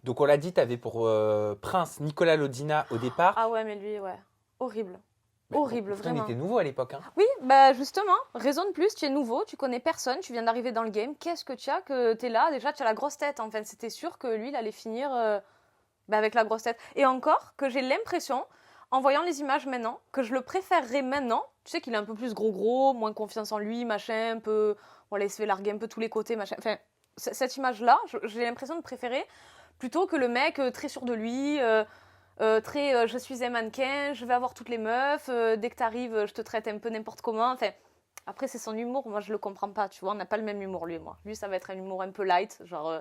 Donc on l'a dit, tu avais pour prince Nicolas Lodina au départ. Ah ouais, mais lui, ouais. Horrible. Mais Horrible, pourtant, vraiment. il était nouveau à l'époque. Hein. Oui, bah justement, raison de plus, tu es nouveau, tu connais personne, tu viens d'arriver dans le game. Qu'est-ce que tu as que tu es là? Déjà, tu as la grosse tête. En fait, c'était sûr que lui, il allait finir avec la grosse tête. Et encore, que j'ai l'impression, en voyant les images maintenant, que je le préférerais maintenant. Tu sais qu'il est un peu plus gros, moins confiance en lui, machin, un peu. Voilà, il se fait larguer un peu tous les côtés, machin. Enfin, cette image-là, j'ai l'impression de préférer plutôt que le mec très sûr de lui. Très je suis un mannequin, je vais avoir toutes les meufs, dès que t'arrives, je te traite un peu n'importe comment. Enfin, après, c'est son humour, moi je le comprends pas, tu vois, on n'a pas le même humour lui et moi. Lui, ça va être un humour un peu light, genre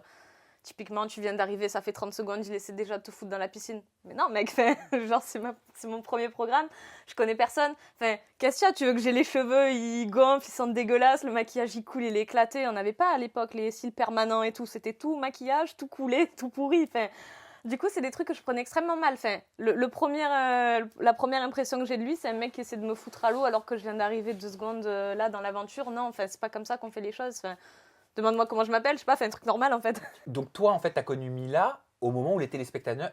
typiquement, tu viens d'arriver, ça fait 30 secondes, il essaie déjà de te foutre dans la piscine. Mais non, mec, genre c'est mon premier programme, je connais personne. Enfin, qu'est-ce qu'il y a, tu veux que j'ai les cheveux, ils gonflent, ils sentent dégueulasses, le maquillage il coule, il est éclaté. On n'avait pas à l'époque les cils permanents et tout, c'était tout maquillage, tout coulé, tout pourri. Enfin, du coup, c'est des trucs que je prenais extrêmement mal. Enfin, la première impression que j'ai de lui, c'est un mec qui essaie de me foutre à l'eau alors que je viens d'arriver 2 secondes là dans l'aventure. Non, enfin, c'est pas comme ça qu'on fait les choses. Enfin, demande-moi comment je m'appelle, je sais pas, fais un truc normal en fait. Donc toi, en fait, tu as connu Mila au moment où les téléspectateurs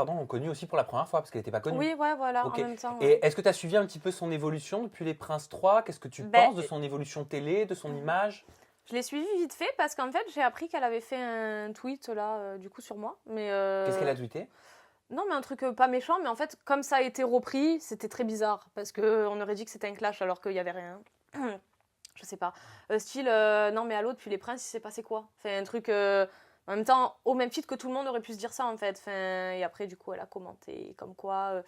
l'ont connue aussi pour la première fois, parce qu'elle n'était pas connue. Oui, ouais, voilà, Ok. en même temps. Et Ouais. est-ce que tu as suivi un petit peu son évolution depuis Les Princes 3? Qu'est-ce que tu Ben, penses de son évolution télé, de son image? je l'ai suivi vite fait parce qu'en fait, j'ai appris qu'elle avait fait un tweet là, du coup, sur moi. Mais Qu'est-ce qu'elle a tweeté? non, mais un truc pas méchant, mais en fait, comme ça a été repris, c'était très bizarre parce qu'on aurait dit que c'était un clash alors qu'il y avait rien. Je sais pas. Style, non, mais allô, depuis Les Princes, il s'est passé quoi? Enfin, un truc. En même temps, au même titre que tout le monde aurait pu se dire ça en fait. Enfin, et après, du coup, elle a commenté comme quoi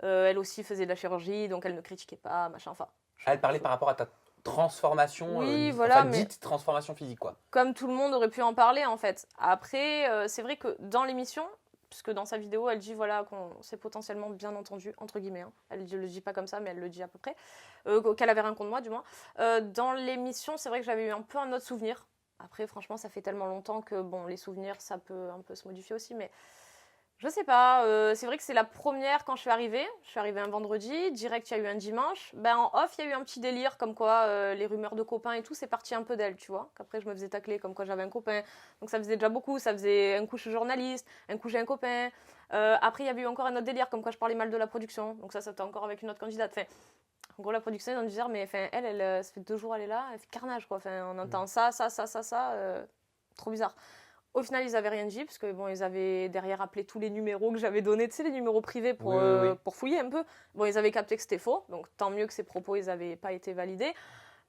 elle aussi faisait de la chirurgie, donc elle ne critiquait pas, machin. Enfin. Elle parlait par rapport à ta transformation, Oui, voilà, enfin mais dite transformation physique, quoi. comme tout le monde aurait pu en parler en fait. Après, c'est vrai que dans l'émission, puisque dans sa vidéo, elle dit voilà qu'on s'est potentiellement bien entendu, entre guillemets. Hein. Elle ne le dit pas comme ça, mais elle le dit à peu près. Qu'elle avait rien contre moi, du moins. Dans l'émission, c'est vrai que j'avais eu un peu un autre souvenir. Après, franchement, ça fait tellement longtemps que bon, les souvenirs, ça peut un peu se modifier aussi, mais je sais pas. C'est vrai que c'est la première quand je suis arrivée. Je suis arrivée un vendredi, direct, il y a eu un dimanche. Ben, en off, il y a eu un petit délire, comme quoi les rumeurs de copains et tout, c'est parti un peu d'elle, tu vois. Qu'après, je me faisais tacler, comme quoi j'avais un copain. Donc, ça faisait déjà beaucoup. Ça faisait un coup, je suis journaliste, un coup, j'ai un copain. Après, il y avait eu encore un autre délire, comme quoi je parlais mal de la production. Donc, ça c'était encore avec une autre candidate. Enfin, en gros, la production, ils ont dû dire, mais enfin, ça fait 2 jours, elle est là, elle fait carnage, quoi. Enfin, on entend ça, trop bizarre. Au final, ils avaient rien dit, parce que bon, ils avaient derrière appelé tous les numéros que j'avais donnés, tu sais, les numéros privés pour, Oui. pour fouiller un peu. Bon, ils avaient capté que c'était faux, donc tant mieux que ces propos, ils n'avaient pas été validés.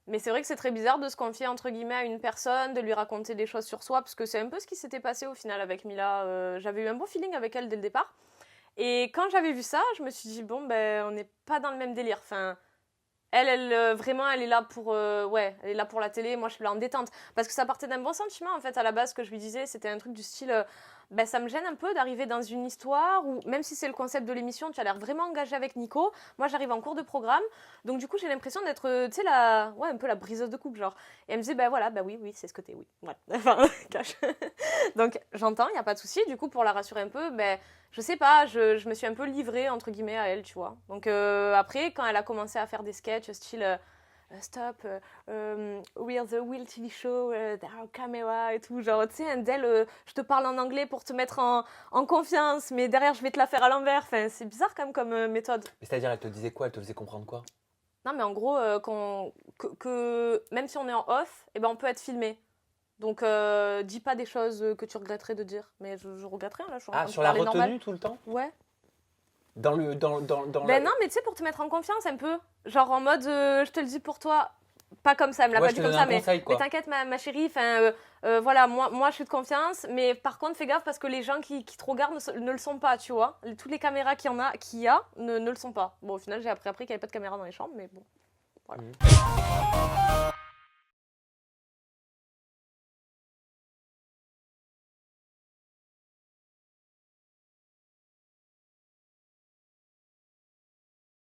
Mais c'est vrai que c'est très bizarre de se confier, entre guillemets, à une personne, de lui raconter des choses sur soi, parce que c'est un peu ce qui s'était passé au final avec Mila. J'avais eu un bon feeling avec elle dès le départ. Et quand j'avais vu ça, je me suis dit, bon, ben, on n'est pas dans le même délire. Enfin, vraiment, elle est là pour, elle est là pour la télé. Moi, je suis là en détente, parce que ça partait d'un bon sentiment en fait. À la base, ce que je lui disais, c'était un truc du style, ça me gêne un peu d'arriver dans une histoire où, même si c'est le concept de l'émission, tu as l'air vraiment engagé avec Nico. Moi, j'arrive en cours de programme, donc du coup, j'ai l'impression d'être, tu sais, un peu la briseuse de couple, genre. Et elle me disait, voilà, oui, c'est ce que t'es, oui. Voilà. Enfin, cache. Donc, j'entends, il y a pas de souci. Du coup, pour la rassurer un peu, je sais pas, je me suis un peu livrée, entre guillemets, à elle, tu vois. Donc après, quand elle a commencé à faire des sketchs style Stop, we're the Will TV show, there are camera et tout, genre, tu sais, un d'elle, je te parle en anglais pour te mettre en confiance, mais derrière, je vais te la faire à l'envers. Enfin, c'est bizarre quand même comme méthode. C'est-à-dire, elle te disait quoi? Elle te faisait comprendre quoi? Non, mais en gros, que même si on est en off, eh ben, on peut être filmé. Donc, dis pas des choses que tu regretterais de dire. Mais je regretterais, là, je suis en train de Sur la parler retenue normal. tout le temps? Ouais. Dans non, mais tu sais, pour te mettre en confiance un peu. Genre en mode, je te le dis pour toi. Pas comme ça, elle me l'a pas dit comme ça, mais t'inquiète, ma chérie, voilà, moi je suis de confiance, mais par contre, fais gaffe parce que les gens qui te regardent ne le sont pas, tu vois. Toutes les caméras qu'il y a ne le sont pas. Bon, au final, j'ai appris qu'il n'y avait pas de caméra dans les chambres, mais bon, voilà.